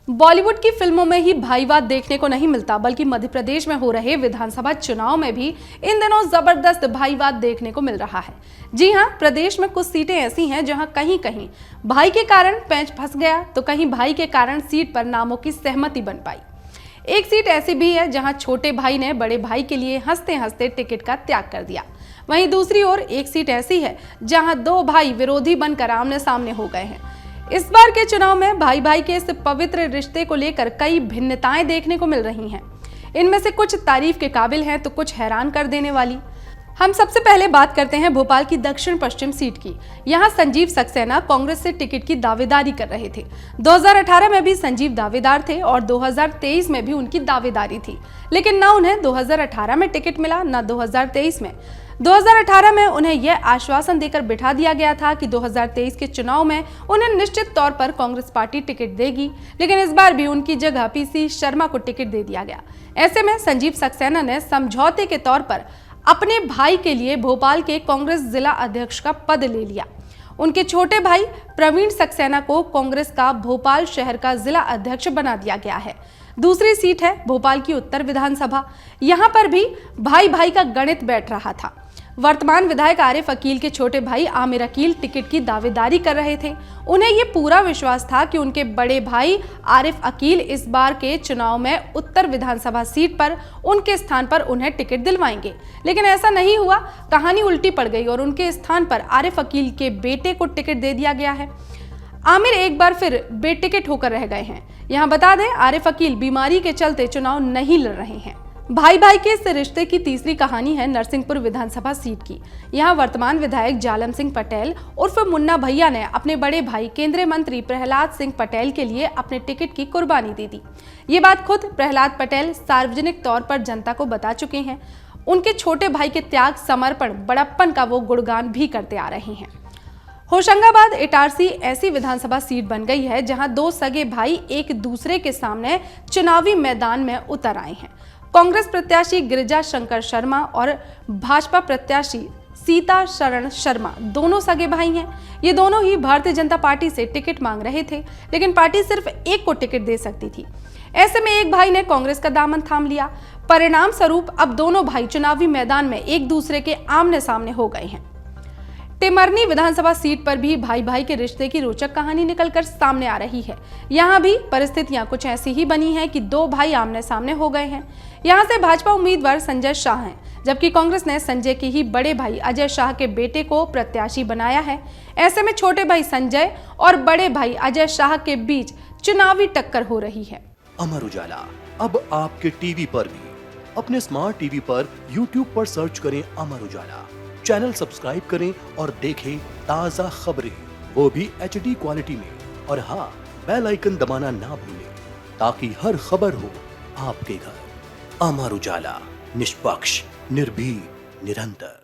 बॉलीवुड की फिल्मों में ही भाईवाद देखने को नहीं मिलता, बल्कि मध्य प्रदेश में हो रहे विधानसभा चुनाव में भी इन दिनों जबरदस्त भाईवाद देखने को मिल रहा है। जी हां, प्रदेश में कुछ सीटें ऐसी हैं जहां कहीं कहीं भाई के कारण पेंच फंस गया, तो कहीं भाई के कारण सीट पर नामों की सहमति बन पाई। एक सीट ऐसी भी है जहां छोटे भाई ने बड़े भाई के लिए हंसते हंसते टिकट का त्याग कर दिया। वहीं दूसरी ओर एक सीट ऐसी है जहां दो भाई विरोधी बनकर आमने सामने हो गए हैं। इस बार के चुनाव में भाई भाई के इस पवित्र रिश्ते को लेकर कई भिन्नताएं देखने को मिल रही हैं। इनमें से कुछ तारीफ के काबिल हैं तो कुछ हैरान कर देने वाली। हम सबसे पहले बात करते हैं भोपाल की दक्षिण पश्चिम सीट की। यहां संजीव सक्सेना कांग्रेस से टिकट की दावेदारी कर रहे थे। 2018 में भी संजीव दावेदार थे और 2023 में भी उनकी दावेदारी थी, लेकिन न उन्हें 2018 में टिकट मिला न 2023 में। 2018 में उन्हें यह आश्वासन देकर बिठा दिया गया था कि 2023 के चुनाव में उन्हें निश्चित तौर पर कांग्रेस पार्टी टिकट देगी, लेकिन इस बार भी उनकी जगह पीसी शर्मा को टिकट दे दिया गया। ऐसे में संजीव सक्सेना ने समझौते के तौर पर अपने भाई के लिए भोपाल के कांग्रेस जिला अध्यक्ष का पद ले लिया। उनके छोटे भाई प्रवीण सक्सेना को कांग्रेस का भोपाल शहर का जिला अध्यक्ष बना दिया गया है। दूसरी सीट है भोपाल की उत्तर विधानसभा। यहां पर भी भाई भाई का गणित बैठ रहा था। वर्तमान विधायक आरिफ अकील के छोटे भाई आमिर अकील टिकट की दावेदारी कर रहे थे। उन्हें यह पूरा विश्वास था कि उनके बड़े भाई आरिफ अकील इस बार के चुनाव में उत्तर विधानसभा सीट पर उनके स्थान पर उन्हें टिकट दिलवाएंगे, लेकिन ऐसा नहीं हुआ। कहानी उल्टी पड़ गई और उनके स्थान पर आरिफ अकील के बेटे को टिकट दे दिया गया है। आमिर एक बार फिर बेटिकट होकर रह गए हैं। यहाँ बता दें, आरिफ अकील बीमारी के चलते चुनाव नहीं लड़ रहे हैं। भाई भाई के इस रिश्ते की तीसरी कहानी है नरसिंहपुर विधानसभा सीट की। यहाँ वर्तमान विधायक जालम सिंह पटेल उर्फ मुन्ना भैया ने अपने बड़े भाई केंद्रीय मंत्री प्रहलाद सिंह पटेल के लिए अपने टिकट की कुर्बानी दे दी। ये बात खुद प्रहलाद पटेल सार्वजनिक तौर पर जनता को बता चुके हैं। उनके छोटे भाई के त्याग, समर्पण, बड़प्पन का वो गुणगान भी करते आ रहे हैं। होशंगाबाद इटारसी ऐसी विधानसभा सीट बन गई है जहां दो सगे भाई एक दूसरे के सामने चुनावी मैदान में उतर आए हैं। कांग्रेस प्रत्याशी गिरिजा शंकर शर्मा और भाजपा प्रत्याशी सीता शरण शर्मा दोनों सगे भाई हैं। ये दोनों ही भारतीय जनता पार्टी से टिकट मांग रहे थे, लेकिन पार्टी सिर्फ एक को टिकट दे सकती थी। ऐसे में एक भाई ने कांग्रेस का दामन थाम लिया। परिणाम स्वरूप अब दोनों भाई चुनावी मैदान में एक दूसरे के आमने सामने हो गए हैं। टिमरनी विधानसभा सीट पर भी भाई भाई के रिश्ते की रोचक कहानी निकलकर सामने आ रही है। यहाँ भी परिस्थितियां कुछ ऐसी ही बनी हैं कि दो भाई आमने सामने हो गए हैं। यहाँ से भाजपा उम्मीदवार संजय शाह हैं, जबकि कांग्रेस ने संजय के ही बड़े भाई अजय शाह के बेटे को प्रत्याशी बनाया है। ऐसे में छोटे भाई संजय और बड़े भाई अजय शाह के बीच चुनावी टक्कर हो रही है। अमर उजाला अब आपके टीवी पर भी। अपने स्मार्ट टीवी पर यूट्यूब पर सर्च करें अमर उजाला, चैनल सब्सक्राइब करें और देखें ताजा खबरें, वो भी HD क्वालिटी में। और हाँ, बेल आइकन दबाना ना भूलें ताकि हर खबर हो आपके घर। अमर उजाला, निष्पक्ष, निर्भीक, निरंतर।